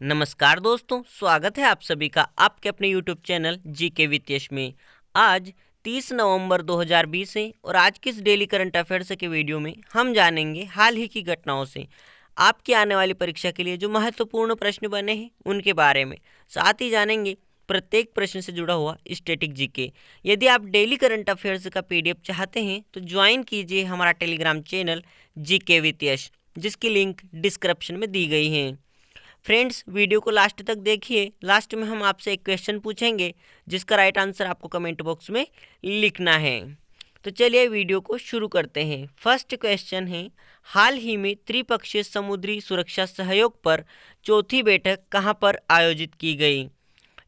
नमस्कार दोस्तों, स्वागत है आप सभी का आपके अपने YouTube चैनल जीके विद यश में। आज 30 नवंबर 2020 है और आज की इस डेली करंट अफेयर्स के वीडियो में हम जानेंगे हाल ही की घटनाओं से आपकी आने वाली परीक्षा के लिए जो महत्वपूर्ण प्रश्न बने हैं उनके बारे में। साथ ही जानेंगे प्रत्येक प्रश्न से जुड़ा हुआ स्टैटिक जीके। यदि आप डेली करंट अफेयर्स का PDF चाहते हैं तो ज्वाइन कीजिए हमारा टेलीग्राम चैनल जीके विद यश, जिसकी लिंक डिस्क्रिप्शन में दी गई है। फ्रेंड्स, वीडियो को लास्ट तक देखिए। लास्ट में हम आपसे एक क्वेश्चन पूछेंगे जिसका राइट आंसर आपको कमेंट बॉक्स में लिखना है। तो चलिए वीडियो को शुरू करते हैं। फर्स्ट क्वेश्चन है, हाल ही में त्रिपक्षीय समुद्री सुरक्षा सहयोग पर चौथी बैठक कहां पर आयोजित की गई?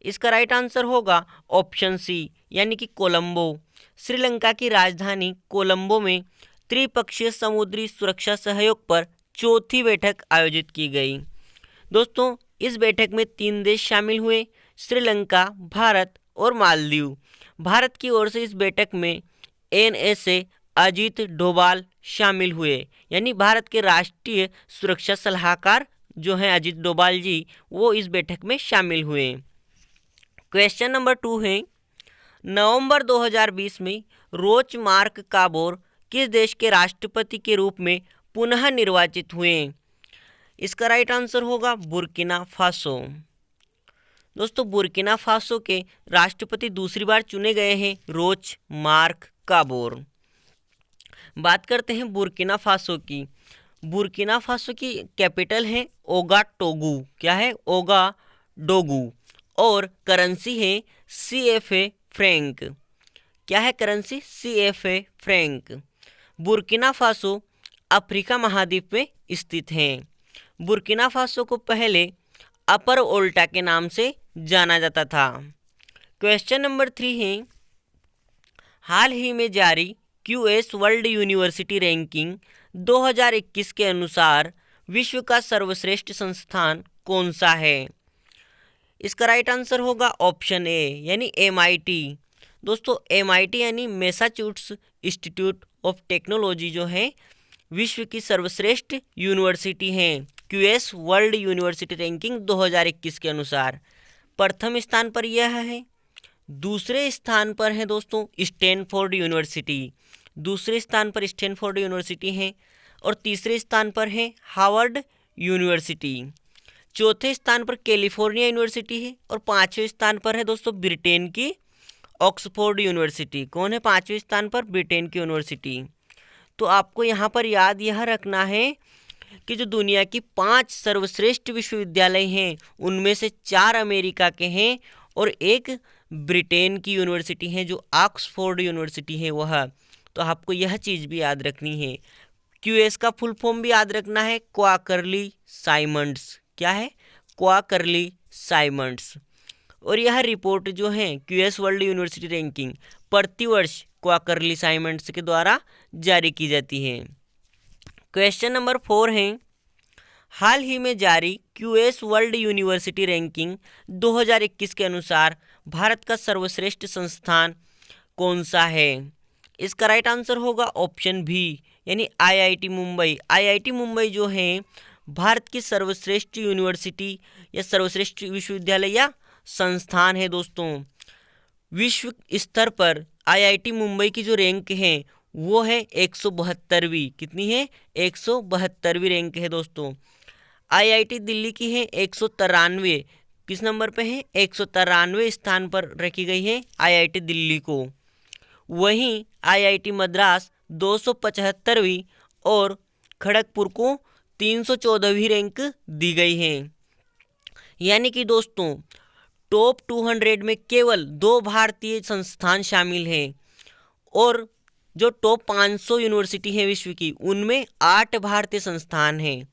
इसका राइट आंसर होगा ऑप्शन सी, यानी कि कोलंबो। श्रीलंका की राजधानी कोलंबो में त्रिपक्षीय समुद्री सुरक्षा सहयोग पर चौथी बैठक आयोजित की गई। दोस्तों, इस बैठक में 3 देश शामिल हुए, श्रीलंका, भारत और मालदीव। भारत की ओर से इस बैठक में NSA अजीत डोभाल शामिल हुए, यानी भारत के राष्ट्रीय सुरक्षा सलाहकार जो हैं अजीत डोभाल जी, वो इस बैठक में शामिल हुए। क्वेश्चन नंबर 2 है, नवंबर 2020 में रोच मार्क काबोर किस देश के राष्ट्रपति के रूप में पुनः निर्वाचित हुए? इसका राइट आंसर होगा बुर्किना फासो। दोस्तों, बुर्किना फासो के राष्ट्रपति दूसरी बार चुने गए हैं रोच मार्क काबोर। बात करते हैं बुर्किना फासो की। बुर्किना फासो की कैपिटल है ओगाटोगु। क्या है? ओगाडोगु। और करेंसी है CFA फ्रैंक। क्या है currency? CFA Frank. Burkina Faso Africa महाद्वीप में स्थित है। बुर्किना फासो को पहले अपर ओल्टा के नाम से जाना जाता था। क्वेश्चन नंबर 3 है, हाल ही में जारी QS वर्ल्ड यूनिवर्सिटी रैंकिंग 2021 के अनुसार विश्व का सर्वश्रेष्ठ संस्थान कौन सा है? इसका राइट आंसर होगा ऑप्शन ए, यानी MIT। दोस्तों, MIT यानी मैसाचुसेट्स इंस्टीट्यूट ऑफ टेक्नोलॉजी जो है विश्व की सर्वश्रेष्ठ यूनिवर्सिटी है। QS वर्ल्ड यूनिवर्सिटी रैंकिंग 2021 के अनुसार प्रथम स्थान पर यह है। दूसरे स्थान पर है दोस्तों स्टैनफोर्ड यूनिवर्सिटी। दूसरे स्थान पर स्टैनफोर्ड यूनिवर्सिटी है और तीसरे स्थान पर है हार्वर्ड यूनिवर्सिटी। चौथे स्थान पर कैलिफोर्निया यूनिवर्सिटी है और पांचवें स्थान पर है दोस्तों ब्रिटेन की ऑक्सफोर्ड यूनिवर्सिटी। कौन है पांचवें स्थान पर? ब्रिटेन की यूनिवर्सिटी। तो आपको यहाँ पर याद यह रखना है कि जो दुनिया की 5 सर्वश्रेष्ठ विश्वविद्यालय हैं उनमें से 4 अमेरिका के हैं और एक ब्रिटेन की यूनिवर्सिटी है जो ऑक्सफोर्ड यूनिवर्सिटी है वह। तो आपको यह चीज़ भी याद रखनी है। QS का फुल फॉर्म भी याद रखना है, क्वार्टरली साइमंड्स। क्या है? Quarterly Symonds. और यह रिपोर्ट जो है QS वर्ल्ड यूनिवर्सिटी रैंकिंग प्रतिवर्ष क्वार्टरली साइमंड्स के द्वारा जारी की जाती है। क्वेश्चन नंबर 4 है, हाल ही में जारी QS वर्ल्ड यूनिवर्सिटी रैंकिंग 2021 के अनुसार भारत का सर्वश्रेष्ठ संस्थान कौन सा है? इसका राइट आंसर होगा ऑप्शन बी, यानी IIT मुंबई। IIT मुंबई जो है भारत की सर्वश्रेष्ठ यूनिवर्सिटी या सर्वश्रेष्ठ विश्वविद्यालय या संस्थान है। दोस्तों, विश्व स्तर पर IIT मुंबई की जो रैंक है वो है 172वीं। कितनी है? 172वीं रैंक है दोस्तों। IIT दिल्ली की है 193। किस नंबर पे है? 193वें स्थान पर रखी गई है IIT दिल्ली को। वहीं IIT मद्रास 275वीं और खड़गपुर को 314वीं रैंक दी गई है। यानी कि दोस्तों टॉप 200 में केवल 2 भारतीय संस्थान शामिल हैं और जो टॉप 500 यूनिवर्सिटी है विश्व की उनमें 8 भारतीय संस्थान हैं।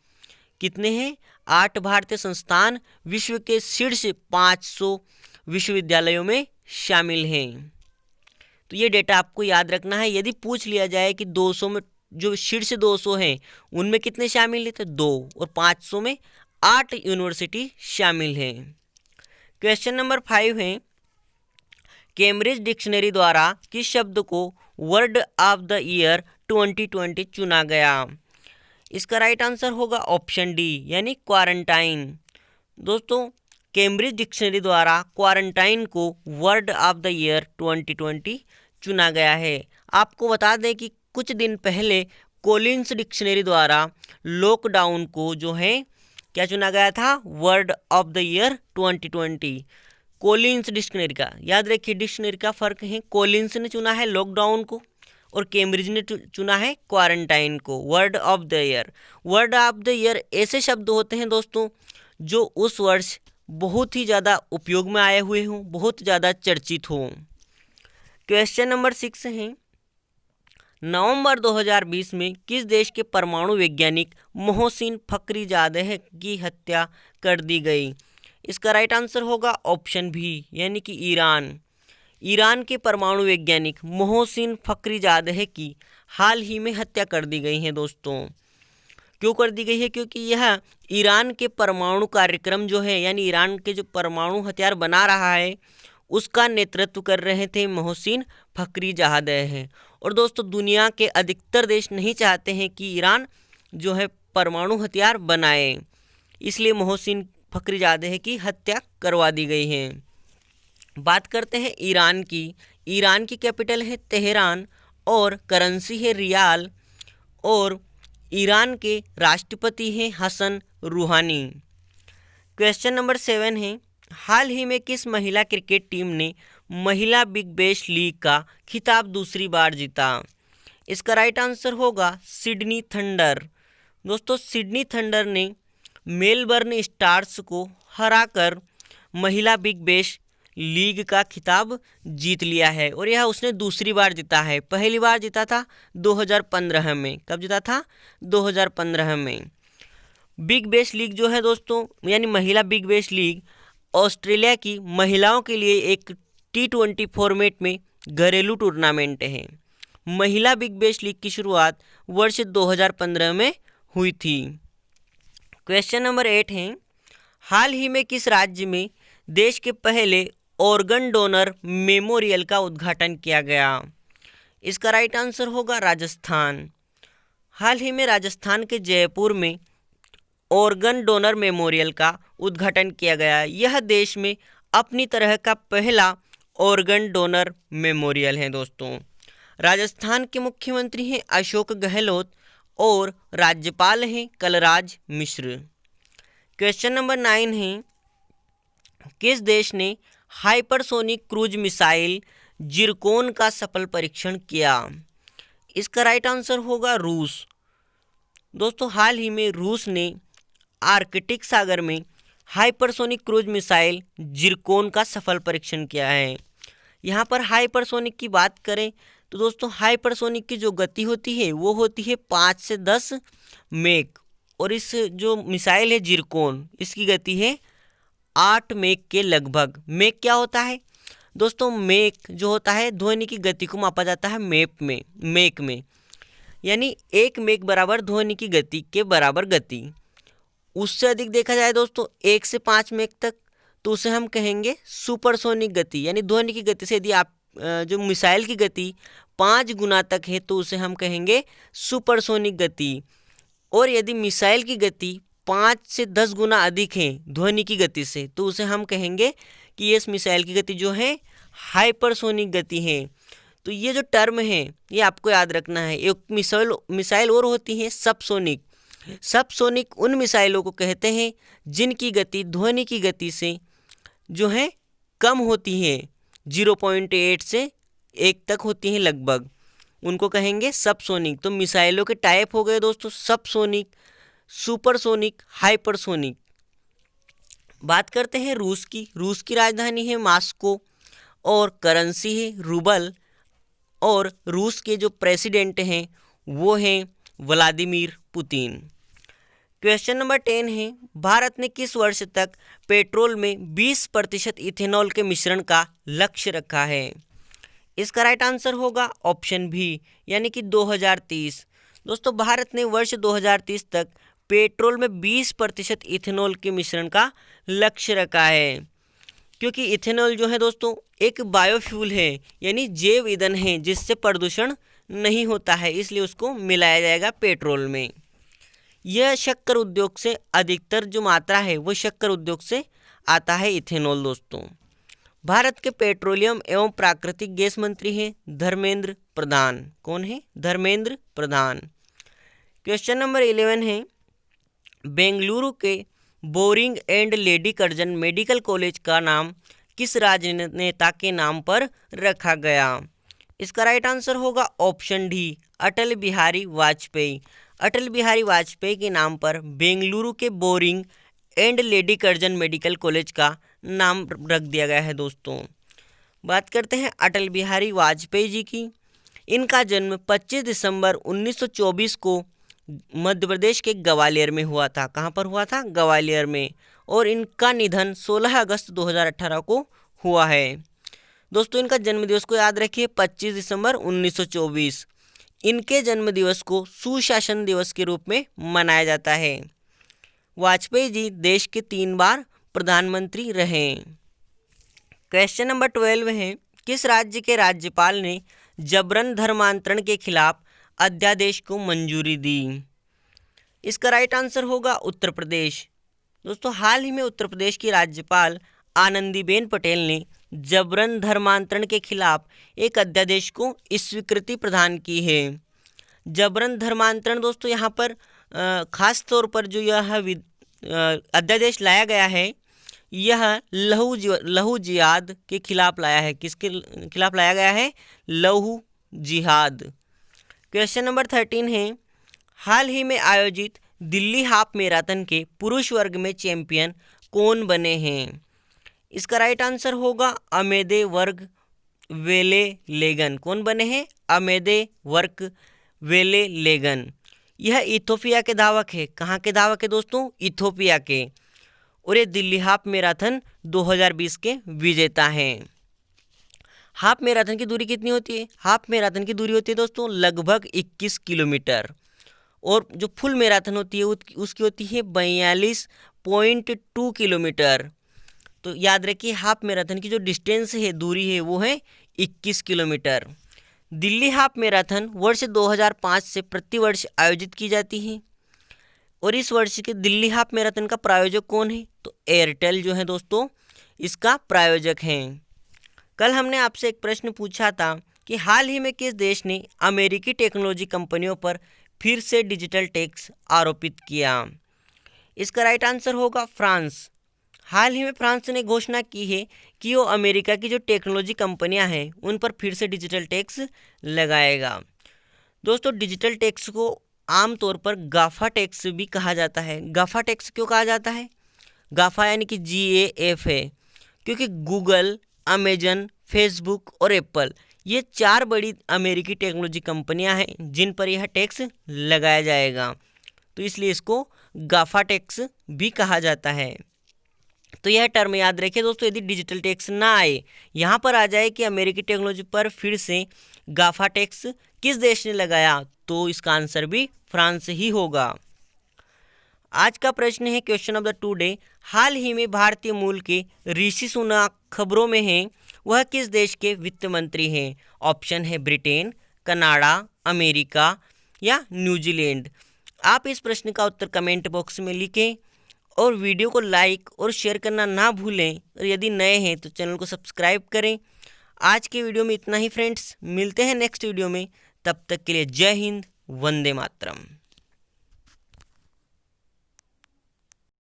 कितने हैं? 8 भारतीय संस्थान विश्व के शीर्ष 500 विश्वविद्यालयों में शामिल हैं। तो ये डेटा आपको याद रखना है। यदि पूछ लिया जाए कि 200 में जो शीर्ष 200 हैं उनमें कितने शामिल हैं, तो 2, और 500 में 8 यूनिवर्सिटी शामिल हैं। क्वेश्चन नंबर 5 है, कैम्ब्रिज डिक्शनरी द्वारा किस शब्द को वर्ड ऑफ द ईयर 2020 चुना गया? इसका राइट आंसर होगा ऑप्शन डी, यानी क्वारंटाइन। दोस्तों कैम्ब्रिज डिक्शनरी द्वारा क्वारंटाइन को वर्ड ऑफ द ईयर 2020 चुना गया है। आपको बता दें कि कुछ दिन पहले कोलिन्स डिक्शनरी द्वारा लॉकडाउन को जो है क्या चुना गया था, word of the year 2020। Collins dictionary का याद रखिए, डिक्शनरी का फर्क है। कोलिन्स ने चुना है लॉकडाउन को और कैम्ब्रिज ने चुना है क्वारंटाइन को word of the year. Word of the year ऐसे शब्द होते हैं दोस्तों जो उस वर्ष बहुत ही ज़्यादा उपयोग में आए हुए हों, बहुत ज़्यादा चर्चित हों। क्वेश्चन नंबर 6 है, नवंबर 2020 में किस देश के परमाणु वैज्ञानिक मोहसिन फखरीजादेह की हत्या कर दी गई? इसका राइट आंसर होगा ऑप्शन भी, यानी कि ईरान। ईरान के परमाणु वैज्ञानिक मोहसिन फखरीजादेह की हाल ही में हत्या कर दी गई है दोस्तों। क्यों कर दी गई है? क्योंकि यह ईरान के परमाणु कार्यक्रम जो है, यानी ईरान के जो परमाणु हथियार बना रहा है, उसका नेतृत्व कर रहे थे मोहसिन फखरीजादेह। और दोस्तों दुनिया के अधिकतर देश नहीं चाहते हैं कि ईरान जो है परमाणु हथियार बनाए, इसलिए मोहसिन फखरीजादेह की हत्या करवा दी गई है। बात करते हैं ईरान की। ईरान की कैपिटल है तेहरान और करेंसी है रियाल, और ईरान के राष्ट्रपति हैं हसन रूहानी। क्वेश्चन नंबर 7 है, हाल ही में किस महिला क्रिकेट टीम ने महिला बिग बैश लीग का खिताब दूसरी बार जीता? इसका राइट आंसर होगा सिडनी थंडर। दोस्तों सिडनी थंडर ने मेलबर्न स्टार्स को हराकर महिला बिग बैश लीग का खिताब जीत लिया है, और यह उसने दूसरी बार जीता है। पहली बार जीता था 2015 में। कब जीता था? 2015 में। बिग बैश लीग जो है दोस्तों, यानी महिला बिग बैश लीग, ऑस्ट्रेलिया की महिलाओं के लिए एक T20 फॉर्मेट में घरेलू टूर्नामेंट है। महिला बिग बैश लीग की शुरुआत वर्ष 2015 में हुई थी। क्वेश्चन नंबर 8 है, हाल ही में किस राज्य में देश के पहले ऑर्गन डोनर मेमोरियल का उद्घाटन किया गया? इसका राइट आंसर होगा राजस्थान। हाल ही में राजस्थान के जयपुर में ऑर्गन डोनर मेमोरियल का उद्घाटन किया गया। यह देश में अपनी तरह का पहला ऑर्गन डोनर मेमोरियल है दोस्तों। राजस्थान के मुख्यमंत्री हैं अशोक गहलोत और राज्यपाल हैं कलराज मिश्र। क्वेश्चन नंबर 9 है, किस देश ने हाइपरसोनिक क्रूज मिसाइल जिरकोन का सफल परीक्षण किया? इसका राइट आंसर होगा रूस। दोस्तों हाल ही में रूस ने आर्कटिक सागर में हाइपरसोनिक क्रूज मिसाइल जिरकोन का सफल परीक्षण किया है। यहाँ पर हाइपरसोनिक की बात करें तो दोस्तों हाइपरसोनिक की जो गति होती है वो होती है 5 से 10 मेक, और इस जो मिसाइल है जिरकोन, इसकी गति है 8 मेक के लगभग। मेक क्या होता है दोस्तों? मेक जो होता है ध्वनि की गति को मापा जाता है मेक में, यानी 1 मेक बराबर ध्वनि की गति के बराबर गति। उससे अधिक देखा जाए दोस्तों 1 से 5 मेक तक, तो उसे हम कहेंगे सुपरसोनिक गति, यानी ध्वनि की गति से यदि आप जो मिसाइल की गति 5 गुना तक है तो उसे हम कहेंगे सुपरसोनिक गति। और यदि मिसाइल की गति 5 से 10 गुना अधिक है ध्वनि की गति से, तो उसे हम कहेंगे कि ये मिसाइल की गति जो है हाइपरसोनिक गति है। तो ये जो टर्म है ये आपको याद रखना है। एक मिसाइल और होती है सबसोनिक। सबसोनिक उन मिसाइलों को कहते हैं जिनकी गति ध्वनि की गति से जो है कम होती है, 0.8 से 1 तक होती हैं लगभग, उनको कहेंगे सबसोनिक। तो मिसाइलों के टाइप हो गए दोस्तों सबसोनिक, सुपरसोनिक, हाइपरसोनिक। बात करते हैं रूस की। रूस की राजधानी है मॉस्को और करेंसी है रूबल, और रूस के जो प्रेसिडेंट हैं वो हैं व्लादिमीर पुतिन। क्वेश्चन नंबर 10 है, भारत ने किस वर्ष तक पेट्रोल में 20% इथेनॉल के मिश्रण का लक्ष्य रखा है? इसका राइट आंसर होगा ऑप्शन भी, यानी कि 2030। दोस्तों भारत ने वर्ष 2030 तक पेट्रोल में 20% इथेनॉल के मिश्रण का लक्ष्य रखा है, क्योंकि इथेनॉल जो है दोस्तों एक बायोफ्यूल है, यानी जैव ईंधन है जिससे प्रदूषण नहीं होता है, इसलिए उसको मिलाया जाएगा पेट्रोल में। यह शक्कर उद्योग से अधिकतर जो मात्रा है वो शक्कर उद्योग से आता है इथेनॉल दोस्तों। भारत के पेट्रोलियम एवं प्राकृतिक गैस मंत्री हैं धर्मेंद्र प्रधान। कौन है? धर्मेंद्र प्रधान। क्वेश्चन नंबर 11 है, बेंगलुरु के boring and lady Curzon medical college का नाम किस राजनेता के नाम पर रखा गया? इसका राइट आंसर होगा ऑप्शन डी, अटल बिहारी वाजपेयी। अटल बिहारी वाजपेयी के नाम पर बेंगलुरु के boring and lady Curzon medical college का नाम रख दिया गया है दोस्तों। बात करते हैं अटल बिहारी वाजपेयी जी की। इनका जन्म 25 दिसंबर 1924 को मध्य प्रदेश के ग्वालियर में हुआ था। कहाँ पर हुआ था? ग्वालियर में। और इनका निधन 16 अगस्त 2018 को हुआ है। दोस्तों इनका जन्मदिवस को याद रखिए, 25 दिसंबर 1924। इनके जन्मदिवस को सुशासन दिवस के रूप में मनाया जाता है। वाजपेयी जी देश के 3 बार प्रधानमंत्री रहे। क्वेश्चन नंबर 12 है, किस राज्य के राज्यपाल ने जबरन धर्मांतरण के खिलाफ अध्यादेश को मंजूरी दी? इसका राइट आंसर होगा उत्तर प्रदेश। दोस्तों हाल ही में उत्तर प्रदेश की राज्यपाल आनंदीबेन पटेल ने जबरन धर्मांतरण के खिलाफ एक अध्यादेश को स्वीकृति प्रदान की है। जबरन धर्मांतरण दोस्तों यहाँ पर खास तौर पर जो यह अध्यादेश लाया गया है, यह लहू जिहाद के खिलाफ लाया है। किसके खिलाफ लाया गया है? लहू जिहाद। क्वेश्चन नंबर 13 है, हाल ही में आयोजित दिल्ली हाफ मैराथन के पुरुष वर्ग में चैंपियन कौन बने हैं? इसका राइट आंसर होगा अमेदे वर्ग वेले लेगन। कौन बने हैं? अमेदे वर्ग वेले लेगन। यह इथोपिया के धावक है। कहाँ के धावक है दोस्तों? इथोपिया के। और ये दिल्ली हाफ मैराथन 2020 के विजेता हैं। हाफ मैराथन की दूरी कितनी होती है? हाफ मैराथन की दूरी होती है दोस्तों लगभग 21 किलोमीटर। और जो फुल मैराथन होती है उसकी होती है 42.2 किलोमीटर। तो याद रखिए हाफ मैराथन की जो डिस्टेंस है, दूरी है, वो है 21 किलोमीटर। दिल्ली हाफ मैराथन वर्ष 2005 से प्रतिवर्ष आयोजित की जाती है। और इस वर्ष के दिल्ली हाफ मैराथन का प्रायोजक कौन है? तो एयरटेल जो है दोस्तों इसका प्रायोजक हैं। कल हमने आपसे एक प्रश्न पूछा था कि हाल ही में किस देश ने अमेरिकी टेक्नोलॉजी कंपनियों पर फिर से डिजिटल टैक्स आरोपित किया? इसका राइट आंसर होगा फ्रांस। हाल ही में फ्रांस ने घोषणा की है कि वो अमेरिका की जो टेक्नोलॉजी कंपनियां हैं उन पर फिर से डिजिटल टैक्स लगाएगा। दोस्तों डिजिटल टैक्स को आमतौर पर गाफा टैक्स भी कहा जाता है। गाफा टैक्स क्यों कहा जाता है? गाफा यानी कि GAF है, क्योंकि गूगल, अमेजन, फेसबुक और एप्पल ये 4 बड़ी अमेरिकी टेक्नोलॉजी कंपनियां हैं जिन पर यह टैक्स लगाया जाएगा, तो इसलिए इसको गाफा टैक्स भी कहा जाता है। तो यह टर्म याद रखिए दोस्तों, यदि डिजिटल टैक्स ना आए, यहाँ पर आ जाए कि अमेरिकी टेक्नोलॉजी पर फिर से गाफा टैक्स किस देश ने लगाया, तो इसका आंसर भी फ्रांस ही होगा। आज का प्रश्न है क्वेश्चन ऑफ द टुडे, हाल ही में भारतीय मूल के ऋषि सुनक खबरों में हैं, वह किस देश के वित्त मंत्री हैं? ऑप्शन है ब्रिटेन, कनाडा, अमेरिका या न्यूजीलैंड। आप इस प्रश्न का उत्तर कमेंट बॉक्स में लिखें और वीडियो को लाइक और शेयर करना ना भूलें। और यदि नए हैं तो चैनल को सब्सक्राइब करें। आज के वीडियो में इतना ही फ्रेंड्स, मिलते हैं नेक्स्ट वीडियो में। तब तक के लिए जय हिंद, वंदे मातरम।